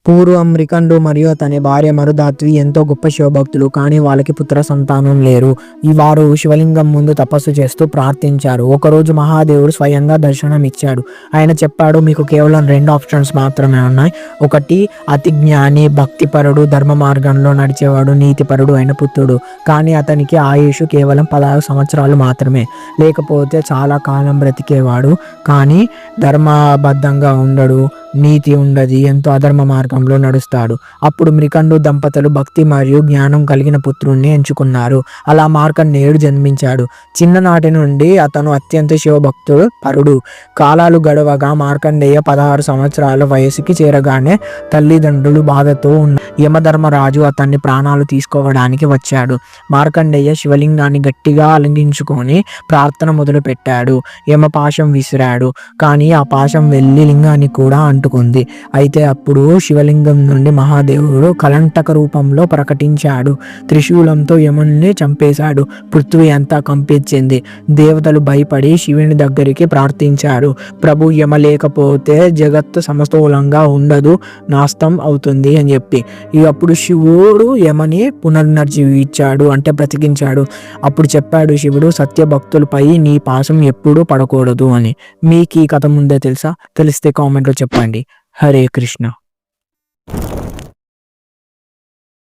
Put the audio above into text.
పూర్వం మ్రికండు మరియు అతని భార్య మరుధాత్వి ఎంతో గొప్ప శివభక్తులు, కానీ వాళ్ళకి పుత్ర సంతానం లేరు. వారు శివలింగం ముందు తపస్సు చేస్తూ ప్రార్థించారు. ఒకరోజు మహాదేవుడు స్వయంగా దర్శనం ఇచ్చాడు. ఆయన చెప్పాడు, మీకు కేవలం 2 ఆప్షన్స్ మాత్రమే ఉన్నాయి. ఒకటి అతి జ్ఞాని, భక్తిపరుడు, ధర్మ మార్గంలో నడిచేవాడు, నీతిపరుడు అయిన పుత్రుడు, కానీ అతనికి ఆయుష్ కేవలం 16 సంవత్సరాలు మాత్రమే. లేకపోతే చాలా కాలం బ్రతికేవాడు, కానీ ధర్మబద్ధంగా ఉండడు, నీతి ఉండదు, ఎంతో అధర్మ మార్గంలో నడుస్తాడు. అప్పుడు మ్రికండు దంపతులు భక్తి మరియు జ్ఞానం కలిగిన పుత్రుణ్ణి ఎంచుకున్నారు. అలా మార్కండేయుడు జన్మించాడు. చిన్ననాటి నుండి అతను అత్యంత శివభక్తుడు పరుడు. కాలాలు గడవగా మార్కండేయ 16 సంవత్సరాల వయసుకి చేరగానే తల్లిదండ్రులు బాధతో ఉన్న యమధర్మరాజు అతన్ని ప్రాణాలు తీసుకోవడానికి వచ్చాడు. మార్కండేయ శివలింగాన్ని గట్టిగా అలింగించుకొని ప్రార్థన మొదలు పెట్టాడు. యమపాశం విసిరాడు, కానీ ఆ పాశం వెళ్ళి లింగానికి కూడా అంటుకుంది. అయితే అప్పుడు శివలింగం నుండి మహాదేవుడు కలంటక రూపంలో ప్రకటించాడు. త్రిశూలంతో యముని చంపేశాడు. పృథ్వీ అంతా కంపించింది. దేవతలు భయపడి శివుని దగ్గరికి ప్రార్థించారు. ప్రభు, యమ లేకపోతే జగత్తు సమస్తూలంగా ఉండదు, నాస్తం అవుతుంది అని చెప్పి. అప్పుడు శివుడు యమని పునర్జీవించాడు, అంటే బ్రతికించాడు. అప్పుడు చెప్పాడు శివుడు, సత్యభక్తులపై నీ పాశం ఎప్పుడూ పడకూడదు అని. మీకు ఈ కథ ముందే తెలుసా? తెలిస్తే కామెంట్లో చెప్పండి. హరే కృష్ణ.